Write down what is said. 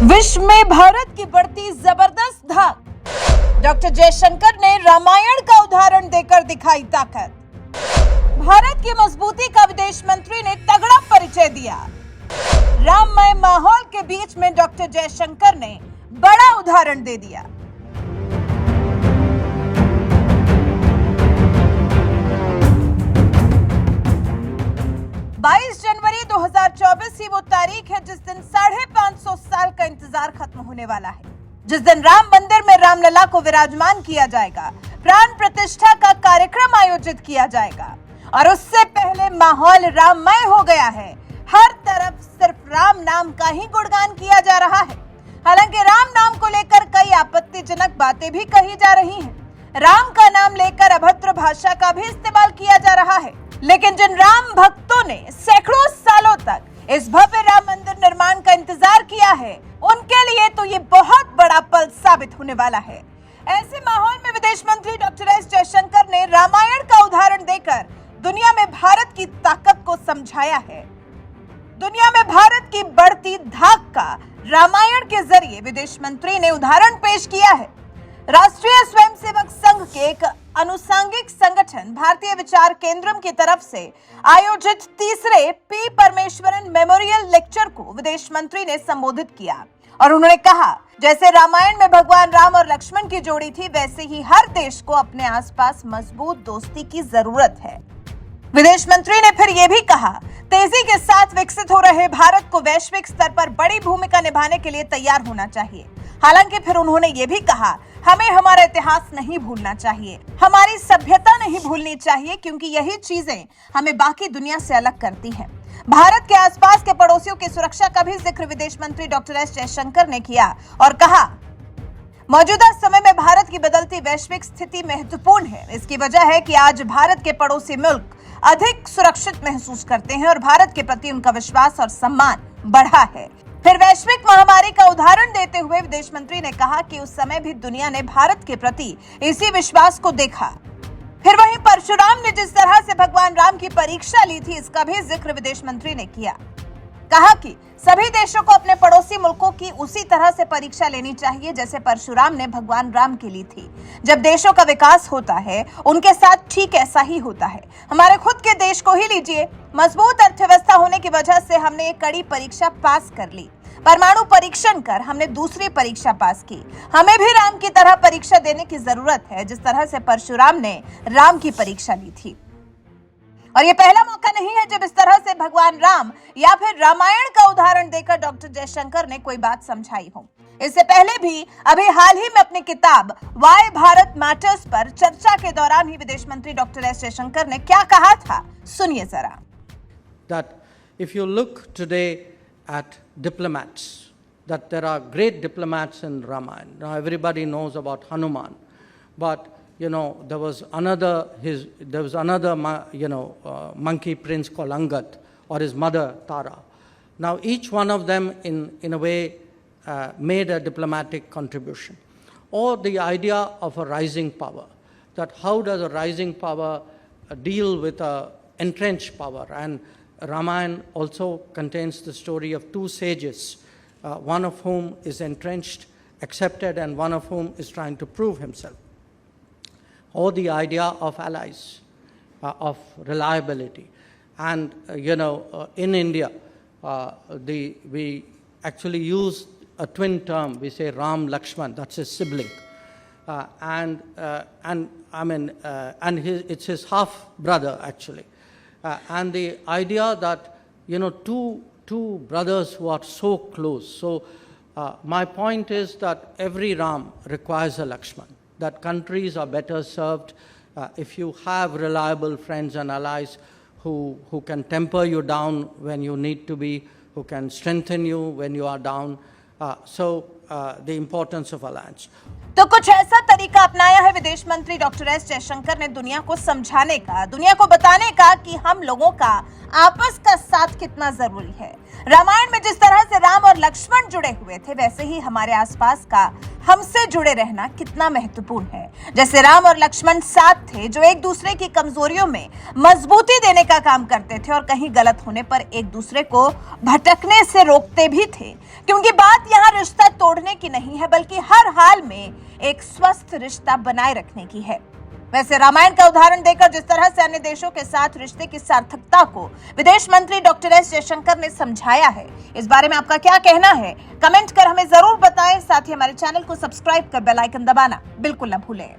विश्व में भारत की बढ़ती जबरदस्त धाक। डॉक्टर जयशंकर ने रामायण का उदाहरण देकर दिखाई ताकत। भारत की मजबूती का विदेश मंत्री ने तगड़ा परिचय दिया। राममय माहौल के बीच में डॉक्टर जयशंकर ने बड़ा उदाहरण दे दिया। जनवरी 2024 ही वो तारीख है जिस दिन 550 साल का इंतजार खत्म होने वाला है, जिस दिन राम मंदिर में रामलला को विराजमान किया जाएगा, प्राण प्रतिष्ठा का कार्यक्रम आयोजित किया जाएगा और उससे पहले माहौल राममय हो गया है। हर तरफ सिर्फ राम नाम का ही गुणगान किया जा रहा है। हालांकि राम नाम को लेकर कई आपत्तिजनक बातें भी कही जा रही हैं। राम का नाम लेकर अभद्र भाषा का भी इस्तेमाल किया जा रहा है, लेकिन जिन राम भक्तों ने सैकड़ों सालों तक इस भव्य राम मंदिर निर्माण का इंतजार किया है, उनके लिए तो ये बहुत बड़ा पल साबित होने वाला है। ऐसे माहौल में विदेश मंत्री डॉक्टर एस जयशंकर ने रामायण का उदाहरण देकर दुनिया में भारत की ताकत को समझाया है। दुनिया में भारत की बढ़ती धाक का रामायण के जरिए विदेश मंत्री ने उदाहरण पेश किया है। राष्ट्रीय स्वयंसेवक संघ के एक अनुसांगिक संगठन भारतीय विचार केंद्रम की तरफ से आयोजित तीसरे पी परमेश्वरन मेमोरियल लेक्चर को विदेश मंत्री ने संबोधित किया और उन्होंने कहा, जैसे रामायण में भगवान राम और लक्ष्मण की जोड़ी थी, वैसे ही हर देश को अपने आसपास मजबूत दोस्ती की जरूरत है। विदेश मंत्री ने फिर यह भी कहा, तेजी के साथ विकसित हो रहे भारत को वैश्विक स्तर पर बड़ी भूमिका निभाने के लिए तैयार होना चाहिए। हालांकि फिर उन्होंने ये भी कहा, हमें हमारा इतिहास नहीं भूलना चाहिए, हमारी सभ्यता नहीं भूलनी चाहिए, क्योंकि यही चीजें हमें बाकी दुनिया से अलग करती हैं। भारत के आसपास के पड़ोसियों की सुरक्षा का भी जिक्र विदेश मंत्री डॉक्टर एस जयशंकर ने किया और कहा, मौजूदा समय में भारत की बदलती वैश्विक स्थिति महत्वपूर्ण है। इसकी वजह है कि आज भारत के पड़ोसी मुल्क अधिक सुरक्षित महसूस करते हैं और भारत के प्रति उनका विश्वास और सम्मान बढ़ा है। फिर वैश्विक महामारी का उदाहरण देते हुए विदेश मंत्री ने कहा कि उस समय भी दुनिया ने भारत के प्रति इसी विश्वास को देखा। फिर वहीं परशुराम ने जिस तरह से भगवान राम की परीक्षा ली थी, इसका भी जिक्र विदेश मंत्री ने किया। कहा कि सभी देशों को अपने पड़ोसी मुल्कों की उसी तरह से परीक्षा लेनी चाहिए जैसे परशुराम ने भगवान राम की ली थी। जब देशों का विकास होता है, उनके साथ ठीक ऐसा ही होता है। हमारे खुद के देश को ही लीजिए, मजबूत अर्थव्यवस्था होने की वजह से हमने एक कड़ी परीक्षा पास कर ली। परमाणु परीक्षण कर हमने दूसरी परीक्षा पास की। हमें भी राम की तरह परीक्षा देने की जरूरत है, जिस तरह से परशुराम ने राम की परीक्षा ली थी। और ये पहला मौका नहीं है जब इस तरह से भगवान राम या फिर रामायण का उदाहरण देकर डॉक्टर जयशंकर ने कोई बात समझाई हो। इससे पहले भी अभी हाल ही में अपनी किताब वाई भारत मैटर्स पर चर्चा के दौरान ही विदेश मंत्री डॉक्टर एस जयशंकर ने क्या कहा था, सुनिए जरा। That if you look today at diplomats, that there are great diplomats in Ramayana. Now everybody knows about Hanuman, but there was another monkey prince called Angad, or his mother Tara. Now each one of them in a way made a diplomatic contribution, or the idea of a rising power, that how does a rising power deal with a entrenched power. And Ramayana also contains the story of two sages, one of whom is entrenched, accepted, and one of whom is trying to prove himself. Or the idea of allies, of reliability. And in India, we actually use a twin term. We say Ram Lakshman, that's his sibling, it's his half brother actually. And the idea that two brothers who are so close. So my point is that every Ram requires a Lakshman. That countries are better served if you have reliable friends and allies who can temper you down when you need to be, who can strengthen you when you are down. The importance of alliance. तो कुछ ऐसा तरीका अपनाया है विदेश मंत्री doctor S Jaishankar ने दुनिया को समझाने का, दुनिया को बताने का कि हम लोगों का आपस का साथ कितना जरूरी है। रामायण में जिस तरह से राम और लक्ष्मण जुड़े हुए थे, वैसे ही हमारे आसपास का हमसे जुड़े रहना कितना महत्वपूर्ण है। जैसे राम और लक्ष्मण साथ थे, जो एक दूसरे की कमजोरियों में मजबूती देने का काम करते थे और कहीं गलत होने पर एक दूसरे को भटकने से रोकते भी थे। क्योंकि बात यहाँ रिश्ता तोड़ने की नहीं है, बल्कि हर हाल में एक स्वस्थ रिश्ता बनाए रखने की है। वैसे रामायण का उदाहरण देकर जिस तरह से अन्य देशों के साथ रिश्ते की सार्थकता को विदेश मंत्री डॉक्टर एस जयशंकर ने समझाया है, इस बारे में आपका क्या कहना है? कमेंट कर हमें जरूर बताएं। साथ ही हमारे चैनल को सब्सक्राइब कर बेल आइकन दबाना बिल्कुल न भूलें।